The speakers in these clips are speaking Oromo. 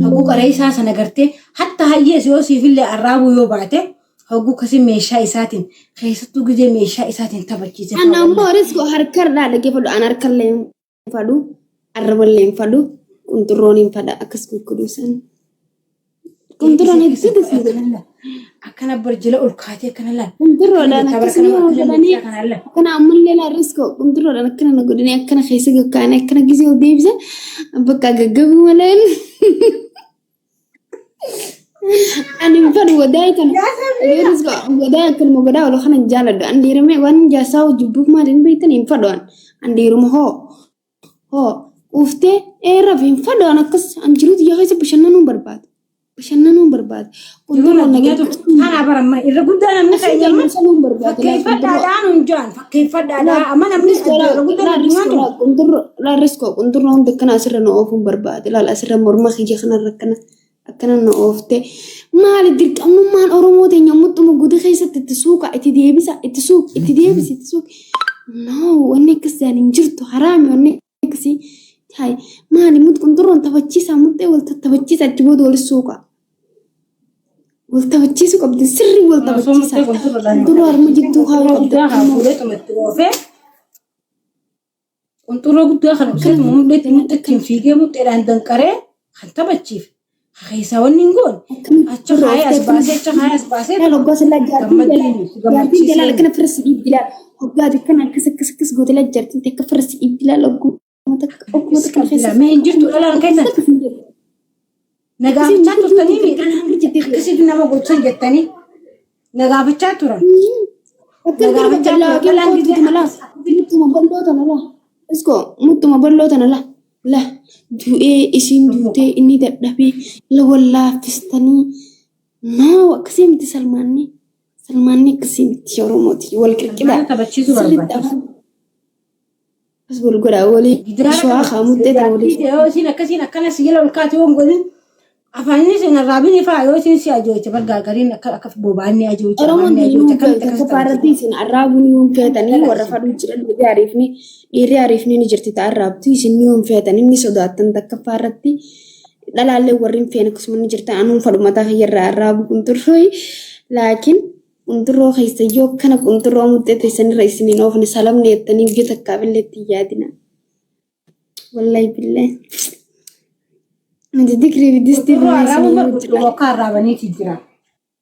هقول قريسة سنقرتي حتى هي سيوسي في اللي الرابو يوبعته هقول كسم ميشا إساتين خيستو جدي ميشا إساتين تبكي زي أنا ما رزقه هركر لا لقي فلو أنا هركر لين فلو الرب لين فلو كنت رونين فدا أكسب كدوسان كنت رونين تدس أكنا برجله الكاتي كنا لا كنت رونين أنا كسب يوم كنا أمل لنا رزقه كنت رونين أنا كنا نقولني أكنا خيسك كان أكنا جزء وديبزة بقى جعبي ملين أنا مفرد ودايتنا رزقه ودايت كل ما قداه ولا خلنا نجالد عندي رمي وان جاساو جبوك ما دين بيتني مفردان عندي رم هو وفته رفين فردان كس أنجلود يغيس بشنانون برباد كنت أنا برا إذا قلت أنا من خيال برباد كيف فدان جان كيف فدان أما أنا من لا رزقه كنت رون دكنا أسرنا أوفون برباد لا أسرنا مرمخ يجينا ركنا أكنا نوفته ما لديك أمم ما الأرومود ينمط موجود خيسة تسوق تسوق no وانك يعني نجرته حرامي وانك سي هاي ما لي مود كنترون تبتشيسا مود والتبتشيسا تجود ولا السوق والتبتشيسا قبل السر والتبتشيسا كنترون مجدو هاي كنترون قد داخل بس مود متكين فيه مود عندن كره خنتبتشيف خيسا وننقول أشخاص أسباسي لا لو قاس لا جارتين لا لكن فرس إبلا وقاعد كنا كس قلت لا جارتين تكفرس إبلا لو متك لا ما ينجرت ولا كذا نجاب تشاتور تاني كسيدنا ما قلت شيء تاني نجاب تشاتورا نجاب تشاتورا كلا جديد ملا متى ما بلوتنا لا اسكو متى ما بلوتنا لا دوئي اسين دوتي إني دبي لو ولا فستني ما كسيمتي سلماني كسيمتي شرومتي والكركبة بس بقول أولي شو خامود ده سينا كنا سيلا والكاتيوم قولين أفاني سينا رابيني فايو سين سياجو تبر قارين أكف بوباني أجو تبراني كفارتي سين الرابني يوم فاتني ورفعوا جرد يعرفني نجرت تعربتي سين يوم فاتني نسودات كفارتي لا لا ورين فين كسمني جرت عنهم فرمتها هي الراب كنت روي لكن كنت روح يسيو كنا كنت روح مدة سنة رئيسني نوف نسلم نيتني جت قابل تيادنا والله بالله أنت ذكري بديستي وقار رابني تجرا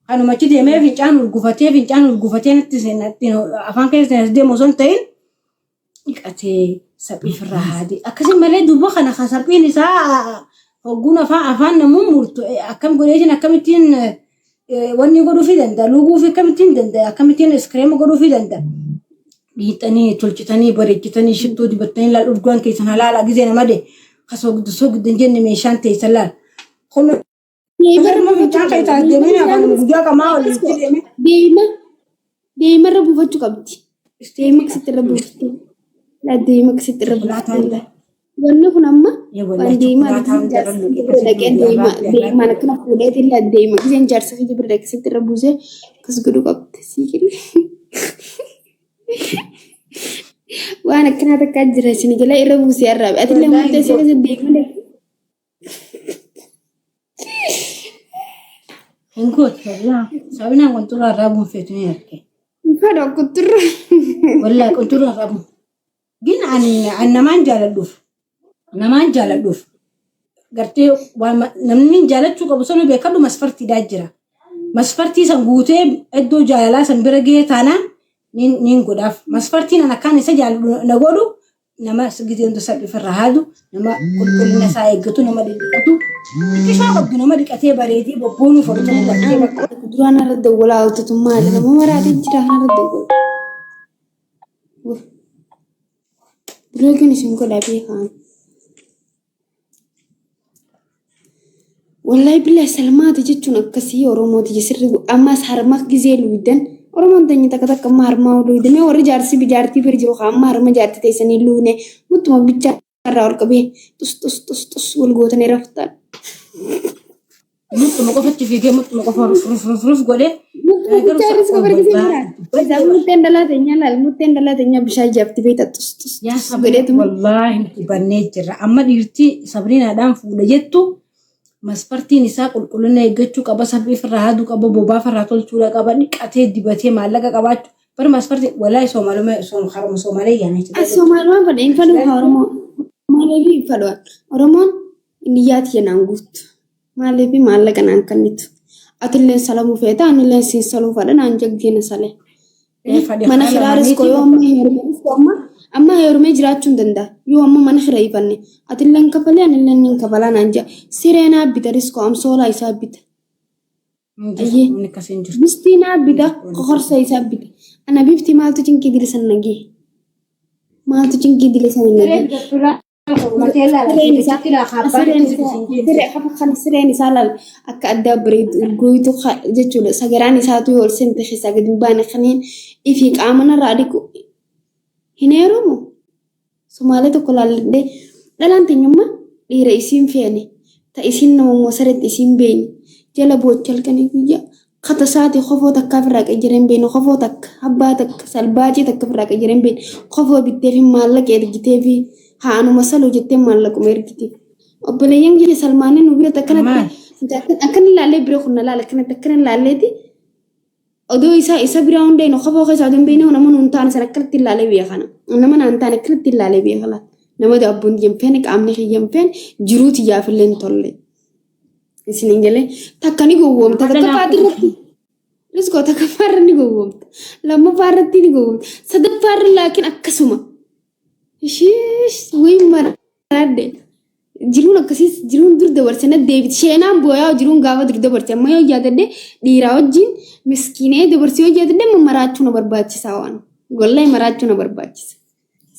أنا ما تدي ما في جانو الجوفتين تسنة أفان كيس دي مزون تين إكتي سبي في الرهادي أكسر ملء دوبا خنا خسربي نساء وقونا أفان نمو مرتو أكم قريجنا كمتين واني قدو في دندا لوغو في كمتين دندا كمتين اسكريم قدو في دندا بيتاني تلجتاني بريجتاني شتو دي بتاني لا الأرجوان كيسان لا جزينا مادي خسوق دسوق دنجن ميشان تيسلال خلنا ما في جان كي تعدمين أفان مجدا كما ولا ديما ربو فتشو كبتي ديما كسيت ربو لا ديما كسيت ربو لا wannan kunamma dima dima nakna fulet illa dima gizen jarsa fi birda kisit rabuse kas gudu qabt sikil wana kana takajira sini gala irabuse arab atilla mutta sene dima de انكوت والله سابنا كنت رابون فيتني يركي فدا كنت والله كنت رابون جين عن نمان جالدوف نمان جالدوف قرتي نمنين جالدتو قبصانو بيكادو مسفرتي داجرا مسفرتي سنقوتي ادو جالا سنبرقية تانا نين قداف مسفرتي أنا كان يسجل نقولو نما سجدين تسبب في الرهادو نما كل نساء يقطو نما ديكتو كيشا قد نما ديكتي بريدي ببونو فرطو مبكتي درانا رد ولا أوتتما لنا ما مرادي جرانا رد ولا بلوكي نشنكو لابي خان والله بالله سلامات جتون أكسي ورومو تجسر أما سهرمك جزيل ودن ورمان تاني تكتك ما هرما ولودن ما وري جارسي بجارتي برجو خام ما هرما جارتي تيسني لونه متما بيجار وركبه تس والجوتني رفتان متما قفت في جيم متما قفر فرف قولي جارس كبر كذا بس متين دلا تاني بشاي جابتي بيتا تس يا صبري والله بنيت جرا أما ديرتي صبرين هدام فولا جتو maspartiin isaa qulqullina eeggachuu qaba sabbii firraa haaduu qaba bobaa firraa tolchuudha qaba dhiqatee dibatee maallaqa qabaachuu bar maspartiin walaa soomalee yaana jechuudha. Soomaaluma fadha hin fadhu Oromoo maaliif hin fadhu Oromoon niyyaati yenaan guutu maaliif maallaqa naan kennitu atilleen salamuu feeta anilleen siin saluu fadha naan jaggeena salee. Mana kiraaris koo yoo amma heerumee jiraachuu hin danda'a yoo amma mana kiraa ifanne atilleen kafalee anilleen hin kafalaa naan jaa sireenaa bita riskoo amsoolaa isaa bita. Bistinaa bita qoqorsa isaa bita ana bifti maaltu cinqii dilisan nagee maaltu cinqii dilisan nagee. Sireen isaa laal akka addaa bareedu urgooytu jechuudha sagaraan isaatu yoo ol seente keessaa gadi baane kanneen ifi qaamanarraa dhiqu hin heerumu Somaalee tokko laalladhee dhalaan teenyummaa dhiira isiin feene ta isiin namummoo sareetti isiin beeyne jala boochalkanii guyyaa kata saati kofoo takka ofirraa qayyareen beeyne kofoo takka abbaa takka salbaacii takka ofirraa qayyareen beeyne kofoo bittee fi maallaqa ergitee fi haanuma saluu jettee maallaquma ergitee obboleeyyan guyyaa salmaanii nu bira akkan ilaallee bira kun laala akkanatti akkan ilaalleeti odoo isa biraa hundee no kofoo keessaa odoo hin beeyne nama nuun taane san akkanatti ilaalee beekana nama naan taane akkanatti ilaalee beekala nama abboon jemfeen qaamni hiyyamfeen jiruuti yaafillee hin tolle. Isin galee takka ni gowwoomta takka riskoo takka faarra ni gowwoomta lammaffaa ni gowwoomta sadaffaa laakiin akkasuma wayii maraadde jiruun akkasiis jiruun dur dabarse na deebiti sheenaan booyaa jiruun gaafa dur dabarse amma yoo yaadadde dhiiraa wajjin miskiinee dabarsee yoo yaadadde maraachuu na barbaachisaa waan wallahi maraachuu na barbaachisa.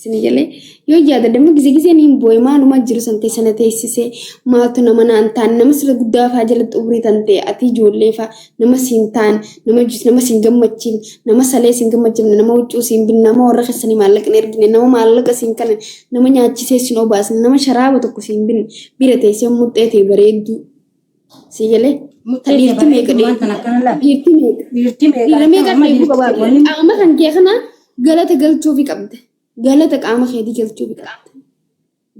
Isin galee yoo yaadadde amma gizee niin booye maaluma jiru san ta'e sana teessisee maaltu nama naan taan nama sirra guddaa fa'aa jalatti umurii tan ta'e ati ijoollee fa'aa nama siin taan nama siin gammachiin nama salee siin gammachiifne nama huccuu siin bin nama warra keessanii maallaqa ergine nama maallaqa siin kanan nama nyaachisee siin obaasne nama sharaaba tokko siin bin bira teessee muxxee ta'e bareedduu. Si galee dhiirti meeqa qaama kan kee kana galata galchuufi qabde. Galata qaama keetii galchuufi qabde.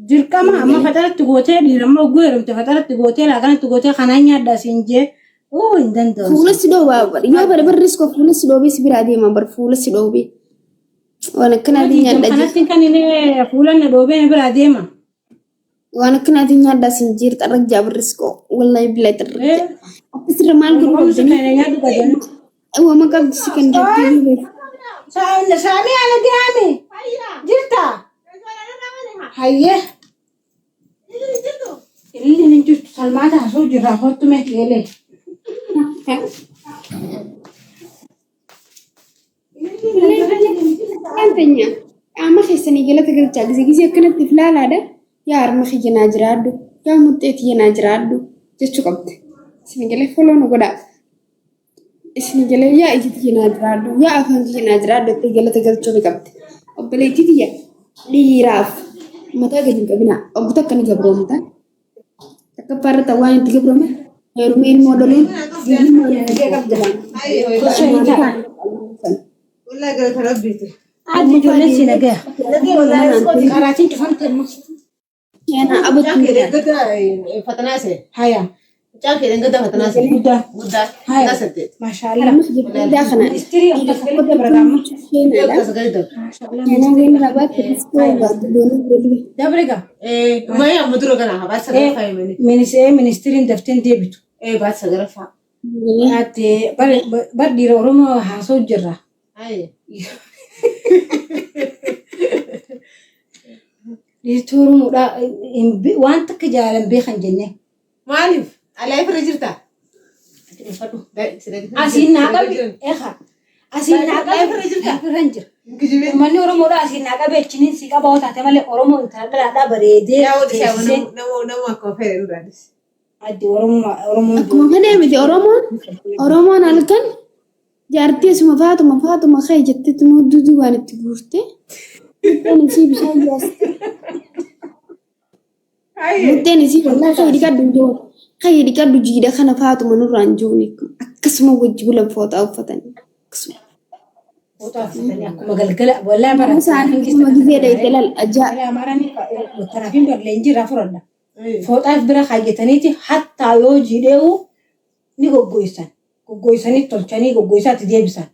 Dirqama amma faxaratti gootee dhiiramma oguu heerumte faxaratti gootee laakanatti gootee kanaan nyaaddaa siin jee hin danda'u. Fuula si dhoobaa yoo barbaaddes koo fuula si dhoobee si biraa deema bar fuula si dhoobee. Waan akkanaatiin nyaaddaa kanatti kan inni fuula na dhoobee biraa deema. Waan akkanaatiin nyaaddaa siin jee xarraq jaabarris koo wallahi bilaa xarraq. Akkasirra maal gurguruu waan qabdi si kan jirtu. Saamii ala giraame jirta. Hayyee. Illi ni jirtu salmaata asoo jirra kottume eelee. Antenya qaama keessanii galata galchaa gisee akkanatti filaalaadha. Yaa harma kiyyanaa jiraaddu yaa muxxee kiyyanaa jiraaddu jechuu qabdi. Isin galee foloo nu godhaa. Isin galee yaa iji kiyyanaa jiraaddu yaa afaan kiyyanaa jiraaddu itti galata galchuu qabdi. Obboleettii kiyya dhiiraaf mataa gadi hin qabinaa oggota akka ni gabroomta. Akka faarrata waan itti gabroome heerumee ilmoo dholuun Addi ijoolleen si nagaa. Karaatiin cufamte immoo. Yana abatu Fatanaase. Haya. Caalke dengata fatanaase. Guddaa. Haya. Nasate. Maashaallah. daa kana Istirii akka tokkotti baratamu. sheenaadha. Kasagalido. Yana gani rabaatti riskoo baatu doonii godhee. Dabriga. Maya muduro kana baat sagara faayimani. Ministiriin dafteen deebitu. Baat sagara faa. Ati bar dhiira Oromoo haasoo jirra. Aye. Dhiirri Oromoodhaa waan takka jaalan beekan jennee. Maalif? Alaa ifra jirta? Asiin naa qabi. Eegaa. Asiin naa qabi. Ifirra hin jira. Uummanni Oromoodhaa asiin naa qabi echiniin si qaba yoo taate malee Oromoon intala bareedee. Nama akka ofeere dhugaatis. Addi Oromoon. Akkuma fedhee miti Oromoon halkan jaartii asuma faatuma ka'e jettee tunuu duduu waan itti guurte. Muddeen isii bishaan jaaste. Muddeen isii wallaa ka'e dhiqadhu hin jiru. Ka'e dhiqadhu jiidha kana faatuma nurraan jiruun akkasuma wajji bulan fooxaa uffatanii. Akkasuma. Fooxaa uffatanii akkuma galgala wallaa bara. Isaanii akkuma gizee dha galal ajaa. Amaaraan taraafin barlee hin jirra furadha. فوطات برا خاجتنيتي حتى يوجي ديو نيغو غويسان غويساني تولچاني غويسات ديبسان